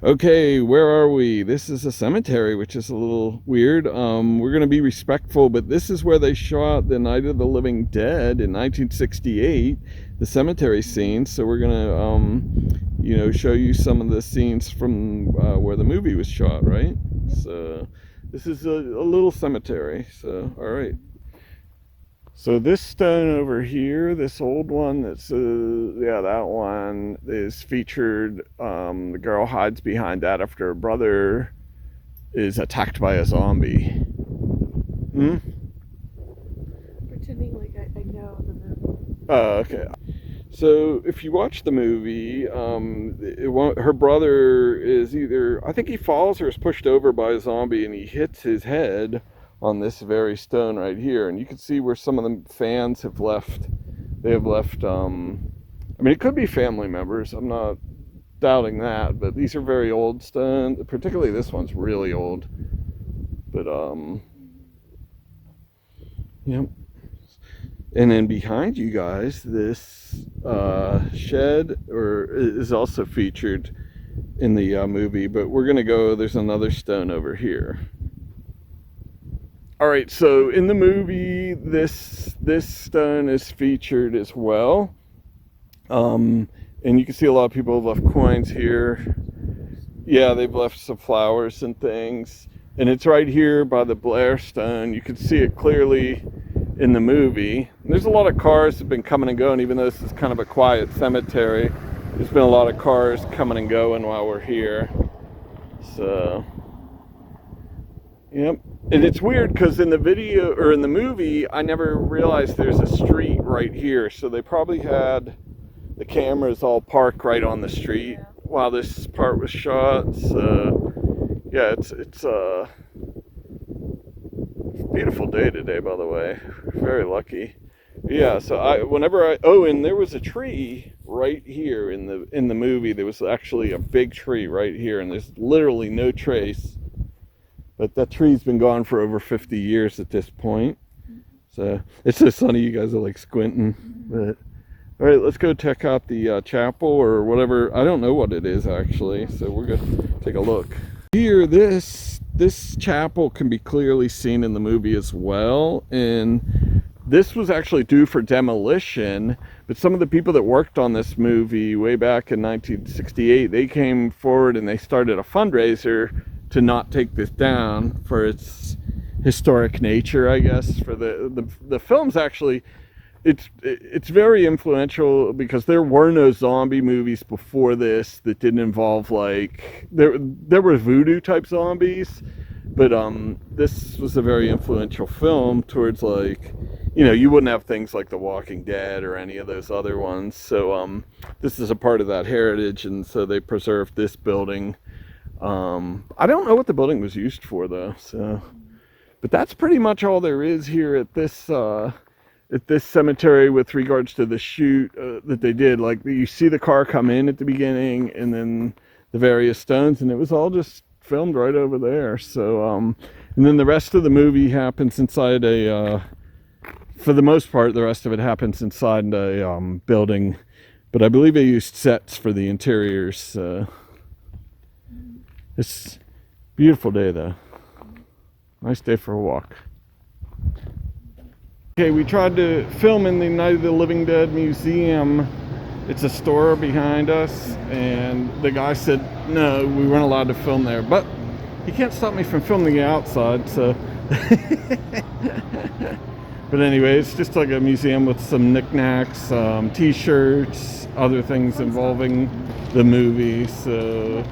Okay, where are we? This is a cemetery, which is a little weird. We're going to be respectful, but this is where they shot The Night of the Living Dead in 1968, the cemetery scene. So we're going to, show you some of the scenes from where the movie was shot, right? So this is a little cemetery. So, all right. So this stone over here, this old one, that one is featured. The girl hides behind that after her brother is attacked by a zombie. Pretending like I know the movie. Oh, okay. So if you watch the movie, her brother is I think he falls or is pushed over by a zombie, and he hits his head on this very stone right here, and you can see where some of the fans have left. They have left, it could be family members, I'm not doubting that, but these are very old stones, particularly this one's really old. But, yep. And then behind you guys, this shed is also featured in the movie, but there's another stone over here. All right, so in the movie, this stone is featured as well. And you can see a lot of people have left coins here. Yeah, they've left some flowers and things. And it's right here by the Blair stone. You can see it clearly in the movie. And there's a lot of cars that have been coming and going, even though this is kind of a quiet cemetery. There's been a lot of cars coming and going while we're here. So, yep. And it's weird because in the movie, I never realized there's a street right here. So they probably had the cameras all parked right on the street while this part was shot. So, yeah, it's a beautiful day today, by the way. Very lucky. Yeah, so and there was a tree right here in the movie. There was actually a big tree right here, and there's literally no trace. But that tree's been gone for over 50 years at this point. So it's so sunny, you guys are like squinting. But all right, let's go check out the chapel or whatever. I don't know what it is actually. So we're gonna take a look. Here, this chapel can be clearly seen in the movie as well. And this was actually due for demolition. But some of the people that worked on this movie way back in 1968, they came forward and they started a fundraiser to not take this down for its historic nature, I guess. For the film's actually, it's very influential because there were no zombie movies before this that didn't involve there were voodoo type zombies, but this was a very influential film towards you wouldn't have things like The Walking Dead or any of those other ones. So this is a part of that heritage, and so they preserved this building. I don't know what the building was used for though, but that's pretty much all there is here at this cemetery with regards to the shoot that they did. Like, you see the car come in at the beginning and then the various stones, and it was all just filmed right over there. So and then the rest of the movie happens inside for the most part, the rest of it happens inside a building, but I believe they used sets for the interiors. It's a beautiful day though. Nice day for a walk. Okay, we tried to film in the Night of the Living Dead Museum. It's a store behind us, and the guy said no, we weren't allowed to film there, but he can't stop me from filming the outside, so but anyway, it's just like a museum with some knickknacks, t-shirts, other things involving the movie. So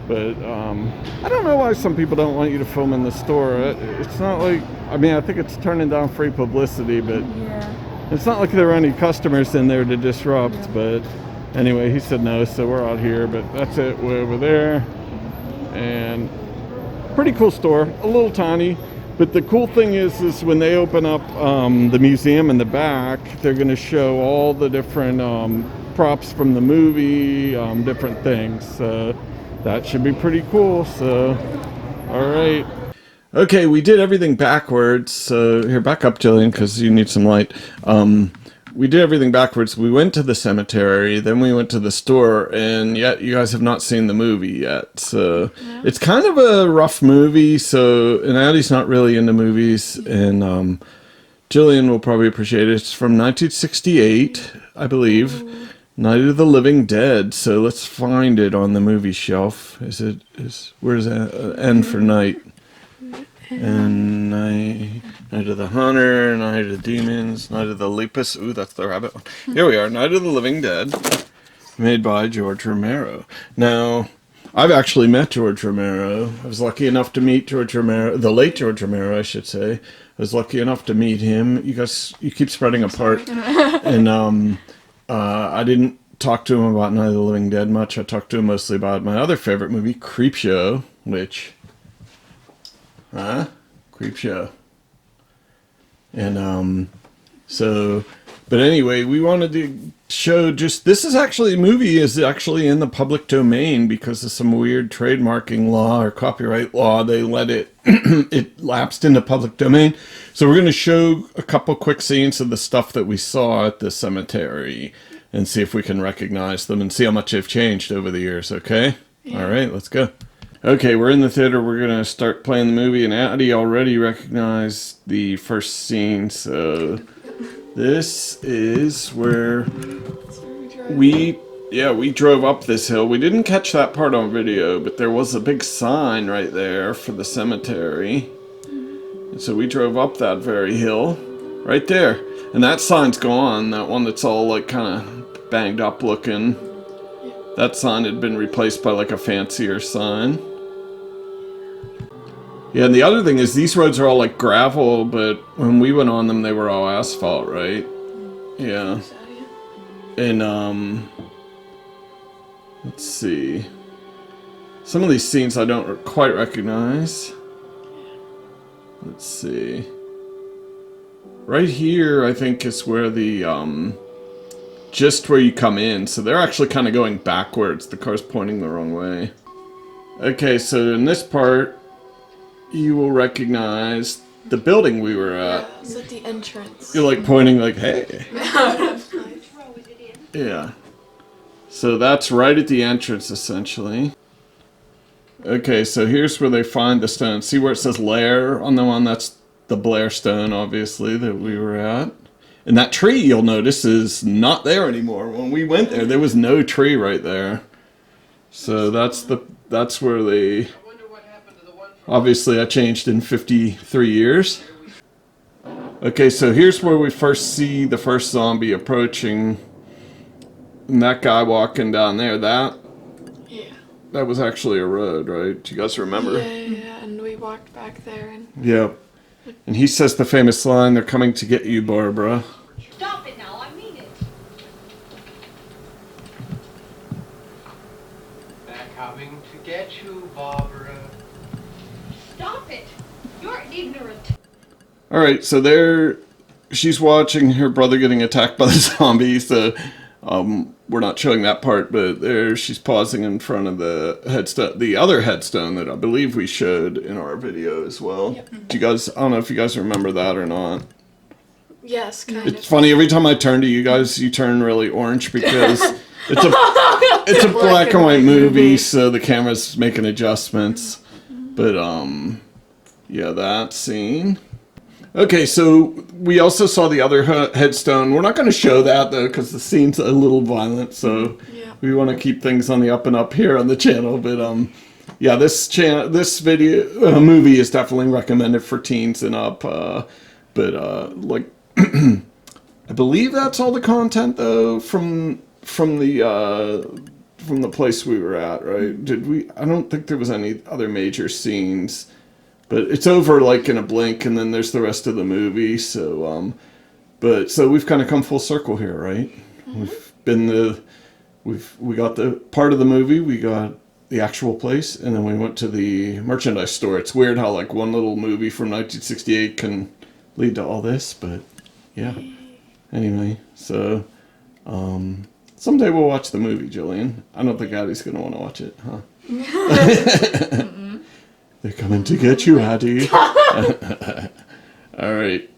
but I don't know why some people don't want you to film in the store. It's not like, I think it's turning down free publicity, but it's not like there are any customers in there to disrupt. But anyway, he said no, so we're out here. But that's it, we're over there. And pretty cool store, a little tiny. But the cool thing is when they open up the museum in the back, they're going to show all the different props from the movie, different things. That should be pretty cool. So, all right. Okay, we did everything backwards. So here, back up, Jillian, because you need some light. we did everything backwards. We went to the cemetery, then we went to the store, and yet you guys have not seen the movie yet. So it's kind of a rough movie. So, and Addie's not really into movies, and Jillian will probably appreciate it. It's from 1968, I believe. Night of the Living Dead. So let's find it on the movie shelf. Where's that? N for night. And Night of the Hunter, Night of the Demons, Night of the Lepus. Ooh, that's the rabbit one. Here we are, Night of the Living Dead, made by George Romero. Now, I've actually met George Romero. I was lucky enough to meet George Romero, the late George Romero, I should say. I was lucky enough to meet him. You guys, you keep spreading apart. And I didn't talk to him about Night of the Living Dead much. I talked to him mostly about my other favorite movie, Creepshow, which... Creepshow. And but anyway, we wanted to show this is actually, the movie is actually in the public domain because of some weird trademarking law or copyright law. They let it, it lapsed into public domain. So we're going to show a couple quick scenes of the stuff that we saw at the cemetery and see if we can recognize them and see how much they've changed over the years, okay? Yeah. All right, let's go. Okay, we're in the theater. We're going to start playing the movie, and Addie already recognized the first scene, so this is where we drove up this hill. We didn't catch that part on video, but there was a big sign right there for the cemetery. And so we drove up that very hill right there. And that sign's gone, that one that's all like kind of banged up looking. That sign had been replaced by like a fancier sign. Yeah, and the other thing is these roads are all like gravel, but when we went on them, they were all asphalt, right? Yeah. And, let's see. Some of these scenes I don't quite recognize. Let's see. Right here, I think, is where the, just where you come in. So they're actually kind of going backwards. The car's pointing the wrong way. Okay, so in this part, you will recognize the building we were at. Yeah, it's at the entrance. You're like pointing like, hey. Yeah. So that's right at the entrance, essentially. Okay, so here's where they find the stone. See where it says Lair on the one? That's the Blair stone, obviously, that we were at. And that tree, you'll notice, is not there anymore. When we went there was no tree right there. So that's where they... Obviously, I changed in 53 years. Okay, so here's where we first see the first zombie approaching. And that guy walking down there, that was actually a road, right? Do you guys remember? Yeah, and we walked back there. And yep. And he says the famous line, "They're coming to get you, Barbara." Stop it now, I mean it. They're coming to get you, Barbara. Stop it. You're ignorant. All right, so she's watching her brother getting attacked by the zombies. So, we're not showing that part, but there she's pausing in front of the headstone, the other headstone that I believe we showed in our video as well. Yep. Do you guys? I don't know if you guys remember that or not. Yes, kind of. It's funny, every time I turn to you guys, you turn really orange because it's a black and white movie, so the camera's making adjustments. But yeah, that scene. Okay, so we also saw the other headstone. We're not going to show that, though, because the scene's a little violent, so we want to keep things on the up and up here on the channel. But, yeah, this video movie is definitely recommended for teens and up. Like, I believe that's all the content, though, from the place we were at, right? Did we? I don't think there was any other major scenes. But it's over like in a blink, and then there's the rest of the movie. So, so we've kind of come full circle here, right? Mm-hmm. We got the part of the movie, we got the actual place, and then we went to the merchandise store. It's weird how like one little movie from 1968 can lead to all this, but yeah. Anyway, so someday we'll watch the movie, Jillian. I don't think Addie's gonna want to watch it, huh? They're coming to get you, Addie. All right.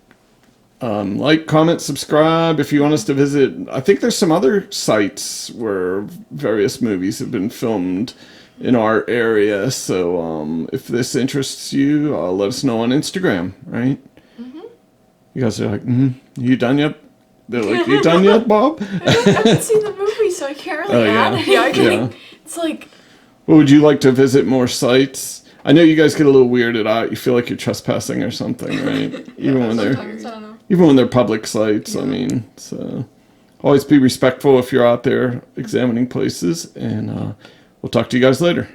Like, comment, subscribe if you want us to visit. I think there's some other sites where various movies have been filmed in our area. So if this interests you, let us know on Instagram, right? You guys are like, you done yet? They're like, you done yet, Bob? I haven't seen the movie, so I can't really add it. Yeah, I can. Yeah. It's like, Well, would you like to visit more sites? I know you guys get a little weirded out. You feel like you're trespassing or something, right? Even when they're Sometimes, I don't know. even when they're public sites. I mean, so always be respectful if you're out there examining places. And we'll talk to you guys later.